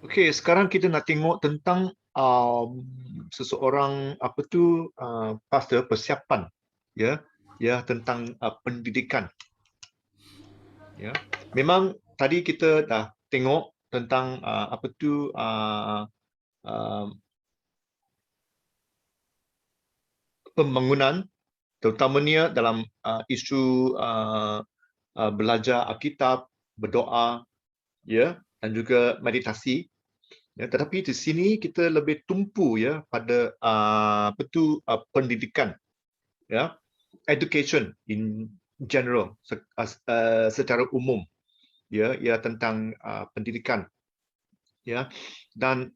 Okey, sekarang kita nak tengok tentang seseorang pastor persiapan, ya, ya tentang pendidikan, ya. Memang tadi kita dah tengok tentang pembangunan terutamanya dalam isu belajar Alkitab, berdoa, ya, dan juga meditasi. Ya, tetapi di sini kita lebih tumpu ya pada pendidikan, ya, education in general, secara umum, ya, ya tentang pendidikan, ya, dan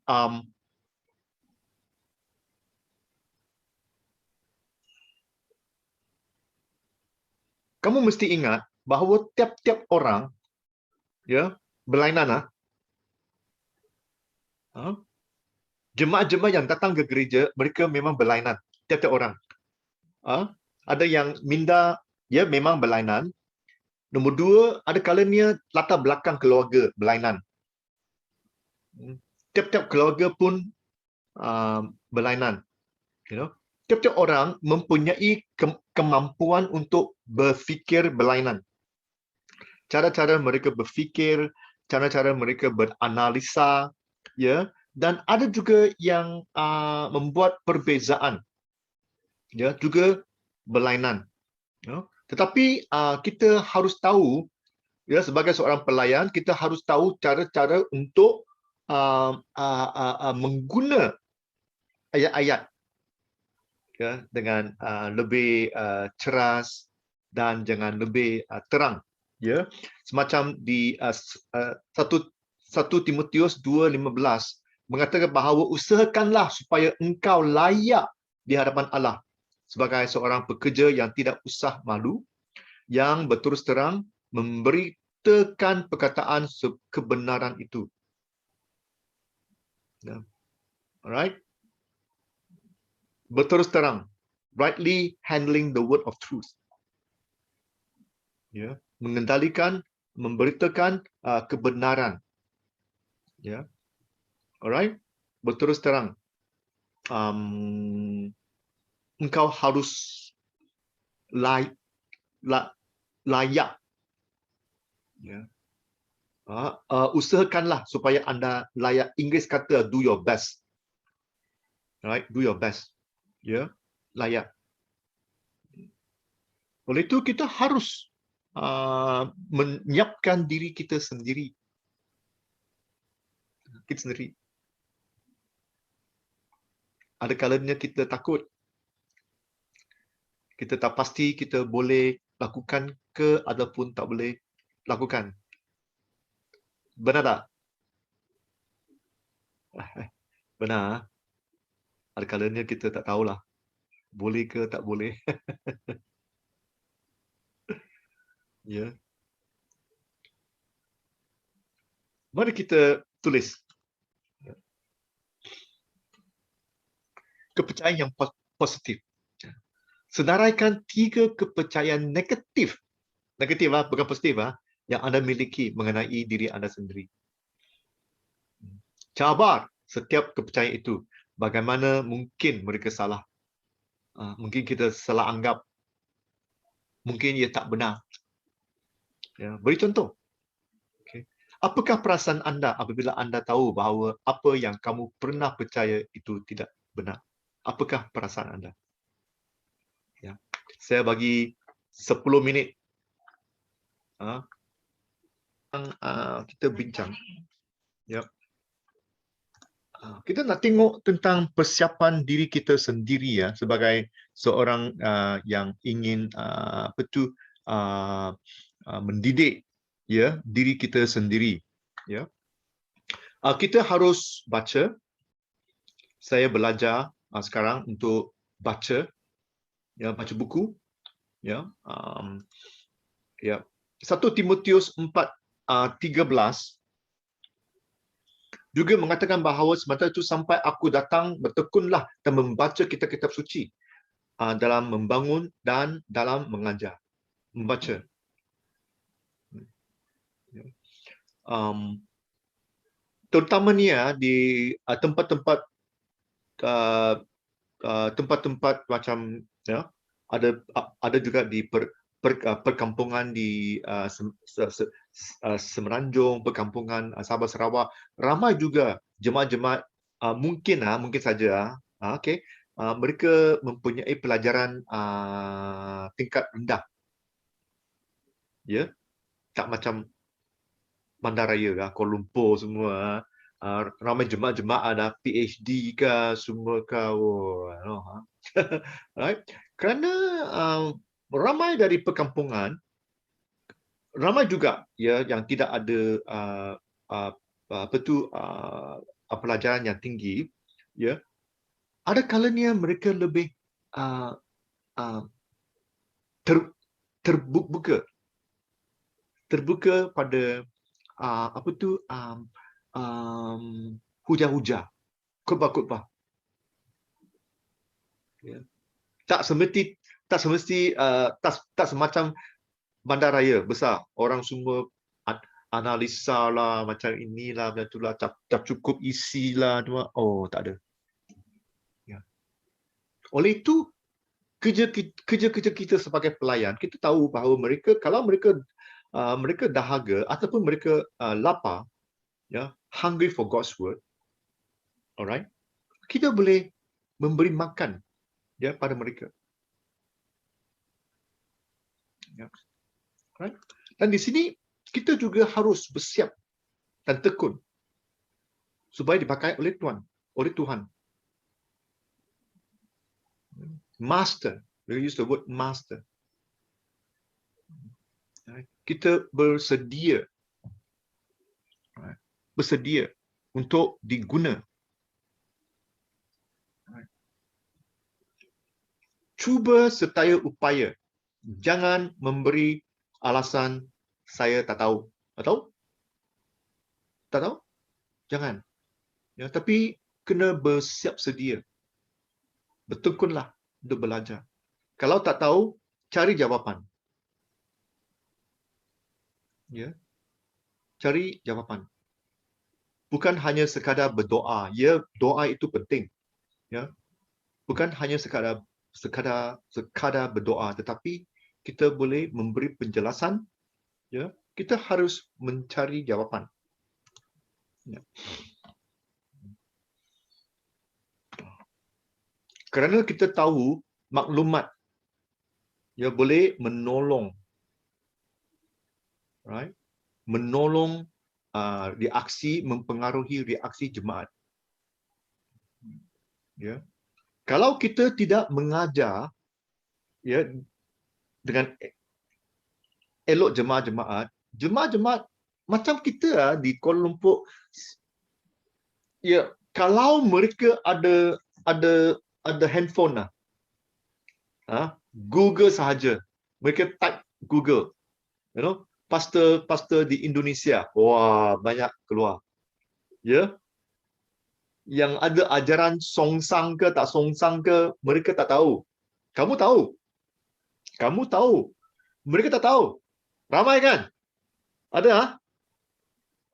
kamu mesti ingat bahawa tiap-tiap orang, ya, berlainan jemaah-jemaah yang datang ke gereja mereka memang berlainan, tiap-tiap orang. Ada yang minda, ya, memang berlainan. Nombor dua, ada kalanya latar belakang keluarga berlainan. Tiap-tiap keluarga pun berlainan. You know, tiap-tiap orang mempunyai kemampuan untuk berfikir berlainan. Cara-cara mereka berfikir, cara-cara mereka beranalisa, ya, dan ada juga yang membuat perbezaan, ya, juga berlainan. You know. Tetapi kita harus tahu, ya, sebagai seorang pelayan, kita harus tahu cara-cara untuk mengguna ayat-ayat, ya, dengan lebih ceras dan jangan lebih terang, ya, semacam di 1 Timotius 2:15 mengatakan bahawa usahakanlah supaya engkau layak di hadapan Allah sebagai seorang pekerja yang tidak usah malu, yang berterus terang memberitakan perkataan kebenaran itu. Ya. Alright? Berterus terang, rightly handling the word of truth. Ya, mengendalikan, memberitakan kebenaran. Ya. Alright? Berterus terang. Engkau harus layak. Ya. Usahakanlah supaya anda layak. Inggeris kata do your best. Right? Do your best. Ya. Layak. Oleh itu kita harus menyiapkan diri kita sendiri. Kita sendiri. Ada kalanya kita takut. Kita tak pasti kita boleh lakukan ke ataupun tak boleh lakukan. Benar tak? Benar. Ada kalanya kita tak tahulah boleh ke tak boleh. Ya. Mari kita tulis kepercayaan yang positif. Senaraikan 3 kepercayaan negatif. Negatif bukan positif yang anda miliki mengenai diri anda sendiri. Cabar setiap kepercayaan itu. Bagaimana mungkin mereka salah? Mungkin kita salah anggap. Mungkin ia tak benar. Ya, beri contoh. Okay. Apakah perasaan anda apabila anda tahu bahawa apa yang kamu pernah percaya itu tidak benar? Apakah perasaan anda? Ya. Saya bagi 10 minit. Kita bincang. Ya. Kita nak tengok tentang persiapan diri kita sendiri ya sebagai seorang yang ingin mendidik ya diri kita sendiri ya. Kita harus baca. Saya belajar sekarang untuk baca ya, baca buku ya. Ya. 1 Timotius 4:13 juga mengatakan bahawa sementara itu sampai aku datang bertekunlah dan membaca kitab-kitab suci dalam membangun dan dalam mengajar. Membaca. terutamanya di tempat-tempat uh, tempat-tempat macam ya, ada juga di perkampungan di Semenanjung, perkampungan Sabah Sarawak, ramai juga jemaah-jemaah mungkin saja okey, mereka mempunyai pelajaran tingkat rendah, ya, tak macam Bandaraya lah, Kuala Lumpur semua. Ramai jemaah-jemaah ada PhD ke semua ke. Right? Kerana ramai dari perkampungan, ramai juga ya yang tidak ada apa tu pelajaran yang tinggi, ya. Ada kalanya mereka lebih uh, uh, ter, terbuka pada apa tu hujah-hujah, khutbah-khutbah. Ya. Tak semesti tak semacam bandaraya besar. Orang semua analisa lah, macam inilah, macam itulah, tak cukup isi lah. Oh, tak ada. Ya. Oleh itu, kerja kita sebagai pelayan, kita tahu bahawa mereka, kalau mereka dahaga ataupun mereka lapar, ya, hungry for God's word, alright, kita boleh memberi makan ya pada mereka. Ya. Right? Dan di sini kita juga harus bersiap dan tekun supaya dipakai oleh Tuhan. Master. We use the word master. Right? Kita bersedia untuk diguna. Right? Cuba seraya upaya. Jangan memberi alasan saya tak tahu. Tak tahu? Tak tahu? Jangan. Ya, tapi kena bersiap sedia. Bertekunlah untuk belajar. Kalau tak tahu, cari jawapan. Ya. Cari jawapan. Bukan hanya sekadar berdoa. Ya, doa itu penting. Ya. Bukan hanya sekadar berdoa, tetapi kita boleh memberi penjelasan. Ya. Kita harus mencari jawapan. Ya. Kerana kita tahu maklumat ya boleh menolong, right? Menolong reaksi, mempengaruhi reaksi jemaat. Ya. Kalau kita tidak mengajar ya dengan elok jemaat macam kita di Kuala Lumpur, ya, kalau mereka ada handphone lah, Google sahaja, mereka type Google, you know, pastor di Indonesia, wah, banyak keluar. Ya. Yang ada ajaran songsang ke tak songsang ke, mereka tak tahu. Kamu tahu. Kamu tahu. Mereka tak tahu. Ramai kan? Ada?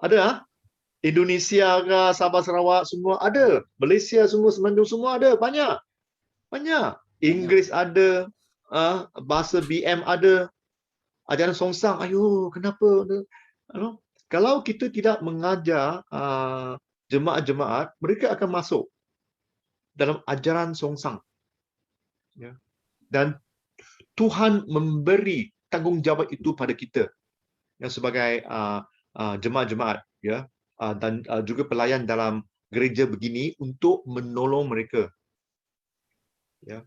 Ada? Indonesia ke, Sabah Sarawak semua ada. Malaysia semua, Semenanjung semua ada. Banyak. Banyak. Inggeris ada. Bahasa BM ada. Ajaran songsang. Ayo, kenapa? Kalau kita tidak mengajar jemaat-jemaat, mereka akan masuk dalam ajaran songsang. Ya. Dan Tuhan memberi tanggungjawab itu pada kita yang sebagai jemaat-jemaat, ya, dan juga pelayan dalam gereja begini untuk menolong mereka, ya,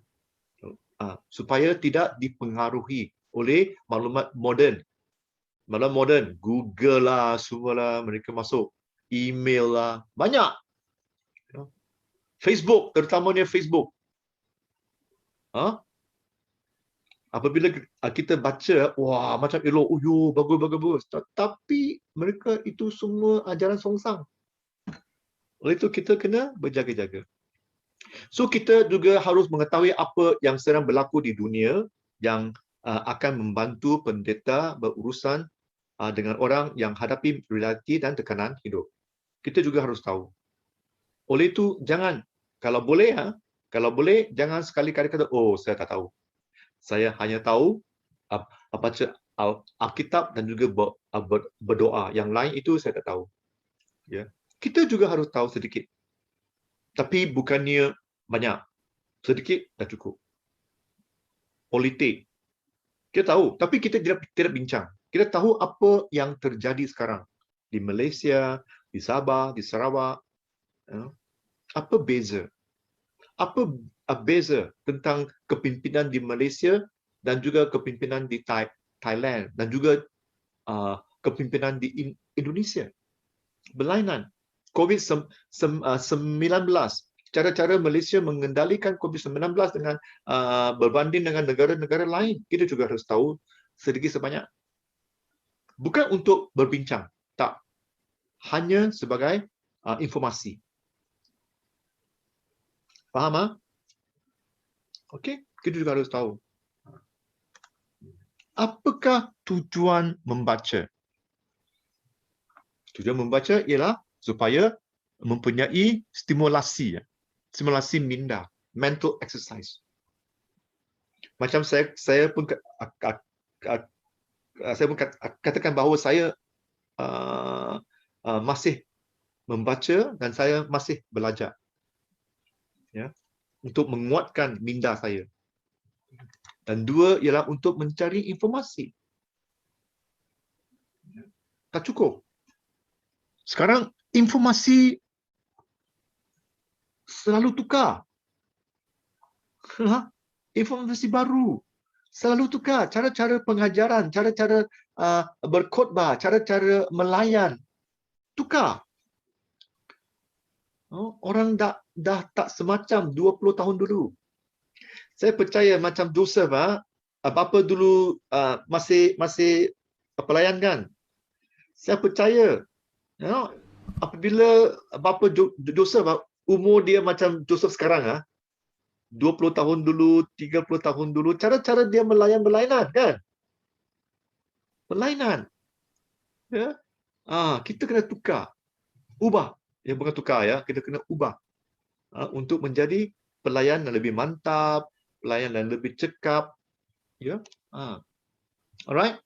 supaya tidak dipengaruhi oleh maklumat moden. Maklumat moden, Google lah, semualah, mereka masuk, email lah, banyak. Facebook, terutamanya Facebook. Apabila kita baca, wah, macam elok, bagus. Tapi mereka itu semua ajaran songsang. Oleh itu kita kena berjaga-jaga. So kita juga harus mengetahui apa yang sedang berlaku di dunia yang akan membantu pendeta berurusan dengan orang yang hadapi realiti dan tekanan hidup. kita juga harus tahu. Oleh itu, jangan, kalau boleh, jangan sekali-kali kata, oh, saya tak tahu. Saya hanya tahu baca Alkitab dan juga berdoa. Yang lain itu saya tak tahu. Ya. Kita juga harus tahu sedikit. Tapi bukannya banyak. Sedikit dah cukup. Politik. Kita tahu, tapi kita tidak bincang. Kita tahu apa yang terjadi sekarang di Malaysia, di Sabah, di Sarawak. Apa beza? Apa beza tentang kepimpinan di Malaysia dan juga kepimpinan di Thailand dan juga kepimpinan di Indonesia? Berlainan. COVID-19, cara-cara Malaysia mengendalikan COVID-19 dengan berbanding dengan negara-negara lain, kita juga harus tahu sedikit sebanyak. Bukan untuk berbincang, tak. Hanya sebagai informasi. Faham? Okey, kita juga harus tahu. Apakah tujuan membaca? Tujuan membaca ialah supaya mempunyai stimulasi minda, mental exercise. Macam saya pun katakan bahawa saya masih membaca dan saya masih belajar, ya, untuk menguatkan minda saya. Dan dua ialah untuk mencari informasi. Tak cukup. Sekarang informasi selalu tukar. Informasi baru selalu tukar. Cara-cara pengajaran, cara-cara berkhutbah, cara-cara melayan tukar. Orang dah tak semacam 20 tahun dulu. Saya percaya macam Joseph, bapa dulu masih pelayan kan. Saya percaya, apabila bapa Joseph, umur dia macam Joseph sekarang, 20 tahun dulu, 30 tahun dulu, cara-cara dia berlainan kan? Berlainan. Ya. Kita kena tukar. Ubah. Ya, bukan tukar ya, kita kena ubah. Untuk menjadi pelayan yang lebih mantap, pelayan yang lebih cekap. Ya. Alright?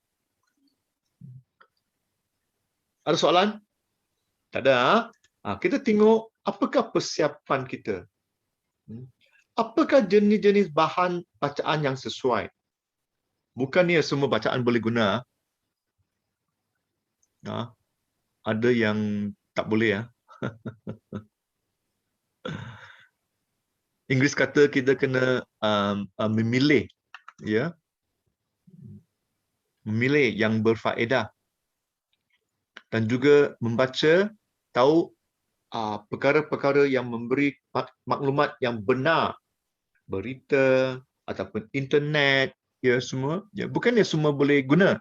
Ada soalan? Tak ada. Kita tengok apakah persiapan kita. Apakah jenis-jenis bahan bacaan yang sesuai? Bukannya semua bacaan boleh guna. Ada yang tak boleh. Inggeris kata kita kena memilih, ya, memilih yang berfaedah dan juga membaca, tahu perkara-perkara yang memberi maklumat yang benar, berita ataupun internet, ya, semua, ya, bukannya semua boleh guna.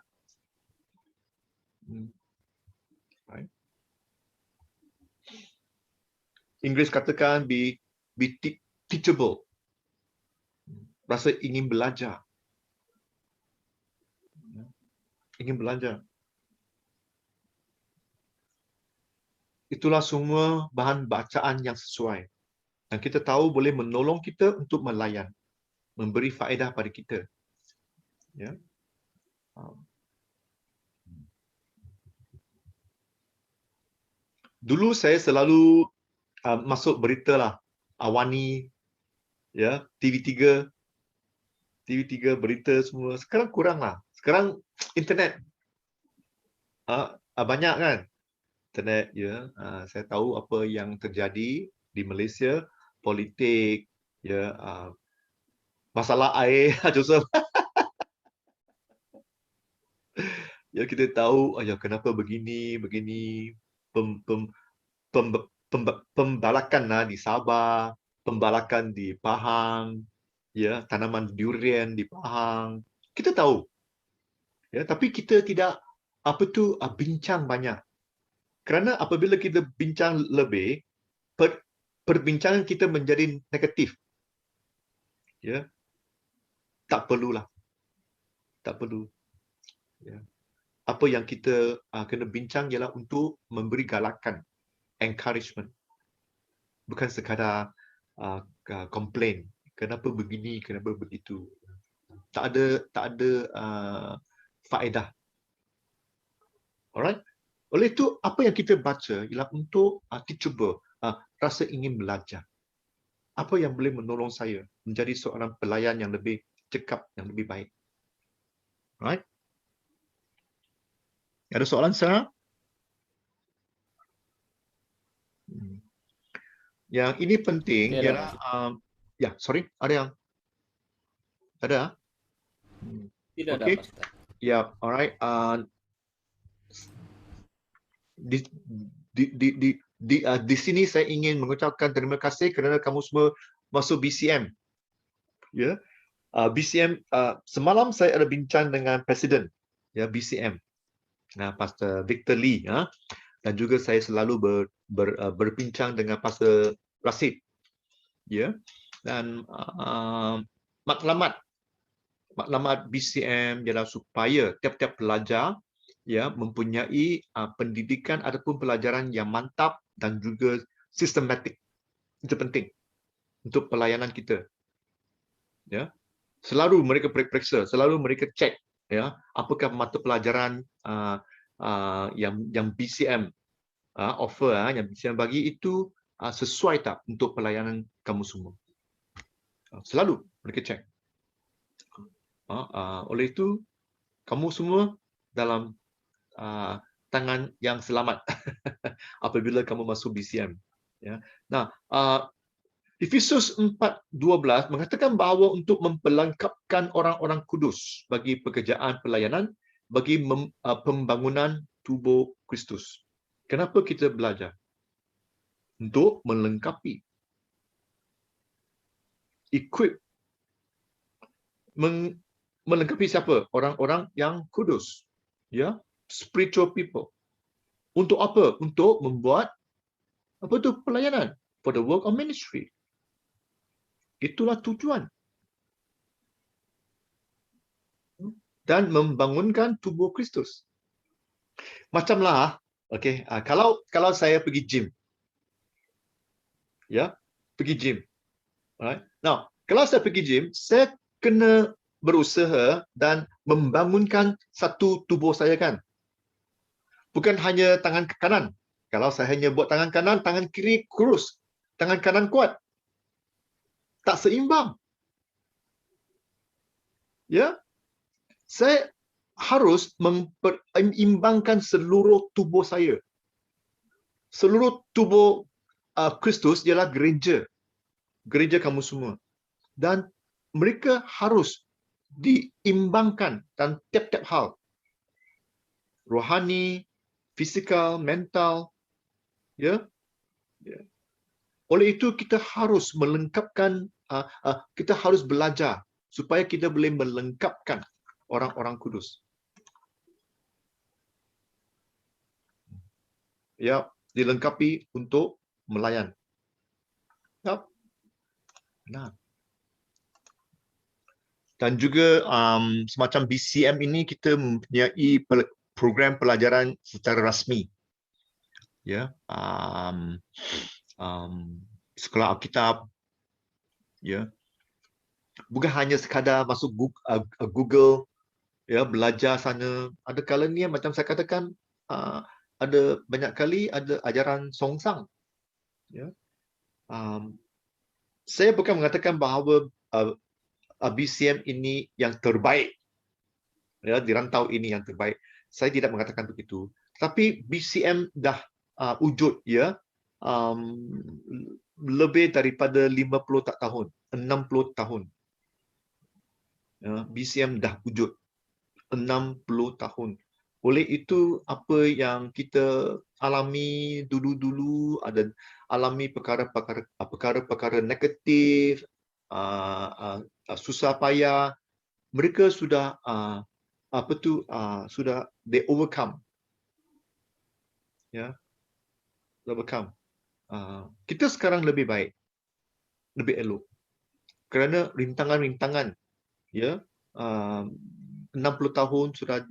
Inggeris katakan be teachable. Rasa ingin belajar. Ingin belajar. Itulah semua bahan bacaan yang sesuai. Dan kita tahu boleh menolong kita untuk melayan. Memberi faedah pada kita. Ya. Dulu saya selalu masuk berita lah. Awani, ya, TV3 berita semua. Sekarang kurang lah. Sekarang internet banyak kan. Internet, ya. Saya tahu apa yang terjadi di Malaysia, politik, ya, masalah air, Joseph. Ya, kita tahu, kenapa begini, pembalakan di Sabah, pembalakan di Pahang, ya, tanaman durian di Pahang. Kita tahu. Ya, tapi kita tidak bincang banyak. Kerana apabila kita bincang lebih, perbincangan kita menjadi negatif. Ya. Tak perlulah. Tak perlu. Ya. Apa yang kita kena bincang ialah untuk memberi galakan, encouragement, bukan sekadar complain, kenapa begini, kenapa begitu. Tak ada faedah. Alright? Oleh itu, apa yang kita baca ialah untuk teachable, rasa ingin belajar. Apa yang boleh menolong saya menjadi seorang pelayan yang lebih cekap, yang lebih baik. Right? Ada soalan, Sarah? Yang ini penting ialah, ya, sorry, ada yang? Ada? Tidak Okay. dapat, Ustaz. Ya, alright. Di sini saya ingin mengucapkan terima kasih kerana kamu semua masuk BCM. Ya, BCM. Semalam saya ada bincang dengan Presiden ya BCM, Pastor Victor Lee, dan juga saya selalu berbincang dengan Pastor Rasid. Ya, dan maklumat BCM ialah supaya tiap-tiap pelajar ya mempunyai pendidikan ataupun pelajaran yang mantap dan juga sistematik. Itu penting untuk pelayanan kita. Ya, selalu mereka periksa, selalu mereka cek ya apakah mata pelajaran yang BCM offer, yang BCM bagi itu sesuai tak untuk pelayanan kamu semua. Selalu mereka cek. Oleh itu kamu semua dalam tangan yang selamat apabila kamu masuk BCM. Ya. Nah, Efesus 4:12 mengatakan bahawa untuk memperlengkapkan orang-orang kudus bagi pekerjaan pelayanan, bagi pembangunan tubuh Kristus. Kenapa kita belajar? Untuk melengkapi, equip, melengkapi siapa? Orang-orang yang kudus. Ya, spiritual people. Untuk apa? Untuk membuat apa tu pelayanan, for the work of ministry. Itulah tujuan. Dan membangunkan tubuh Kristus. Macamlah, okey, kalau saya pergi gym, ya, pergi gym. Alright. Now, kalau saya pergi gym, saya kena berusaha dan membangunkan satu tubuh saya kan. Bukan hanya tangan kanan. Kalau saya hanya buat tangan kanan, tangan kiri kurus, tangan kanan kuat. Tak seimbang. Ya, saya harus mengimbangkan seluruh tubuh saya. Seluruh tubuh Kristus ialah gereja. Gereja kamu semua. Dan mereka harus diimbangkan dan tiap-tiap hal. Rohani, fizikal, mental. Ya. Oleh itu kita harus melengkapkan, kita harus belajar supaya kita boleh melengkapkan orang-orang kudus. Ya, dilengkapi untuk melayan. Ya. Nah. Dan juga semacam BCM ini kita mempunyai program pelajaran secara rasmi. Ya, sekolah Alkitab. Ya. Bukan hanya sekadar masuk Google, ya, belajar sana. Ada kalanya macam saya katakan, ada banyak kali ada ajaran songsang. Ya. Saya bukan mengatakan bahawa BCM ini yang terbaik. Ya, di rantau ini yang terbaik. Saya tidak mengatakan begitu. Tapi BCM dah wujud ya lebih daripada 50 tahun, 60 tahun. Ya, BCM dah wujud 60 tahun. Oleh itu apa yang kita alami dulu-dulu, ada alami perkara-perkara negatif, susah payah, mereka sudah sudah they overcome. Ya, overcome. Kita sekarang lebih baik, lebih elok. Kerana rintangan-rintangan, ya, 60 tahun sudah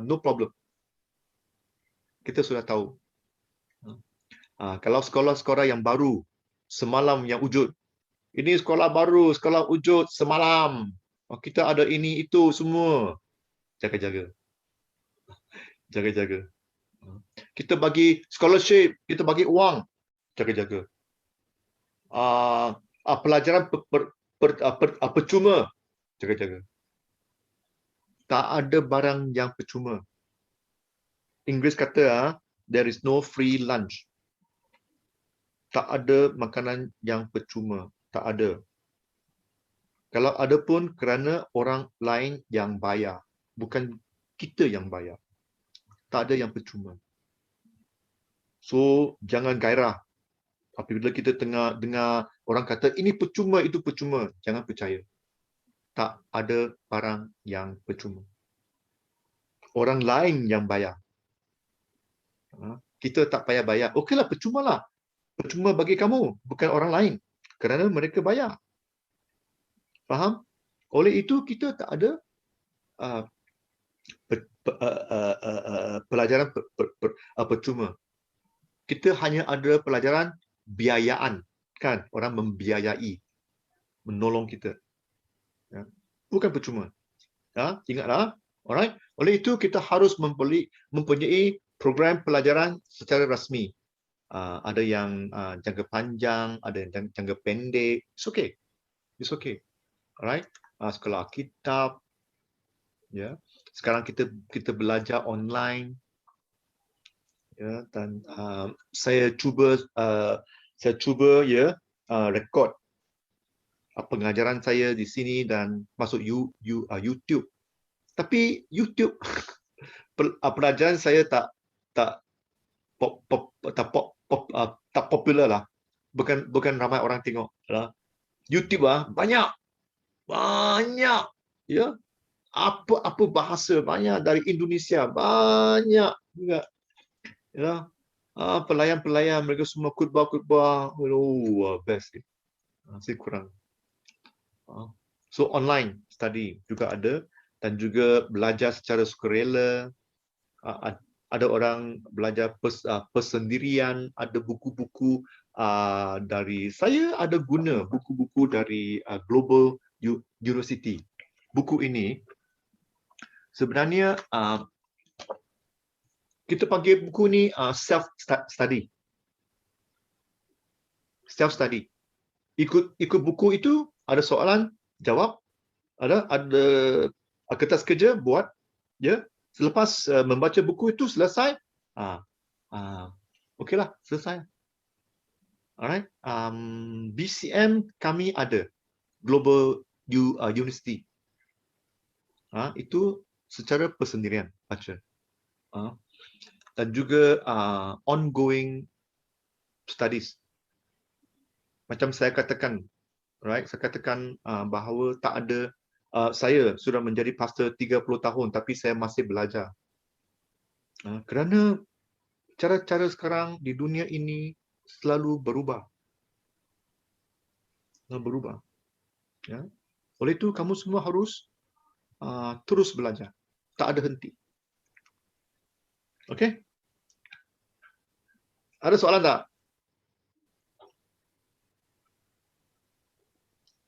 no problem. Kita sudah tahu. Kalau sekolah-sekolah yang baru, semalam yang wujud. Ini sekolah baru, sekolah wujud semalam. Kita ada ini, itu, semua. Jaga-jaga. Jaga-jaga. Kita bagi scholarship, kita bagi wang. Jaga-jaga. Pelajaran percuma. Jaga-jaga. Tak ada barang yang percuma. Inggeris kata, there is no free lunch. Tak ada makanan yang percuma. Tak ada. Kalau ada pun kerana orang lain yang bayar. Bukan kita yang bayar. Tak ada yang percuma. So, jangan gairah. Apabila kita tengah dengar orang kata, ini percuma, itu percuma. Jangan percaya. Tak ada barang yang percuma. Orang lain yang bayar. Kita tak payah bayar. Okeylah, percuma lah. Percuma bagi kamu, bukan orang lain. Kerana mereka bayar. Faham? Oleh itu, kita tak ada pelajaran percuma. Kita hanya ada pelajaran biayaan. Kan? Orang membiayai. Menolong kita. Ya. Bukan percuma. Ya, ingatlah. Alright. Oleh itu, kita harus mempunyai program pelajaran secara rasmi. Ada yang jangka panjang, ada yang jangka pendek. It's okay. It's okay. Alright. Sekolah Alkitab. Ya. Sekarang kita belajar online. Ya, dan saya cuba ya rekod pengajaran saya di sini dan masuk YouTube. Tapi YouTube pelajaran saya tak popular lah. Bukan ramai orang tengok lah. YouTube banyak ya. Apa bahasa banyak dari Indonesia banyak juga. Ya. Pelayan-pelayan mereka semua khutbah. Best. Masih kurang. So online study juga ada dan juga belajar secara sukarela. Ada orang belajar persendirian, ada buku-buku dari saya ada guna buku-buku dari Global University. Buku ini sebenarnya kita panggil buku ni self study. Self study. Ikut buku itu ada soalan, jawab, ada kertas kerja buat ya. Selepas membaca buku itu selesai, okeylah, selesai. Alright. BCM kami ada Global University. Itu secara persendirian baca. Dan juga ongoing studies. Macam saya katakan, right? Saya katakan bahawa tak ada. Saya sudah menjadi pastor 30 tahun tapi saya masih belajar. Kerana cara-cara sekarang di dunia ini selalu berubah. Ya. Oleh itu kamu semua harus terus belajar. Tak ada henti. Okey? Ada soalan tak?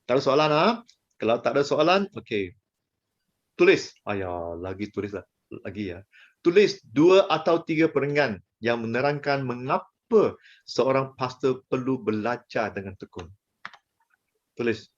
Tak ada soalan Kalau tak ada soalan, okey. Tulis. Lagi tulis lagi ya. Tulis 2 atau 3 perenggan yang menerangkan mengapa seorang pastor perlu belajar dengan tekun. Tulis.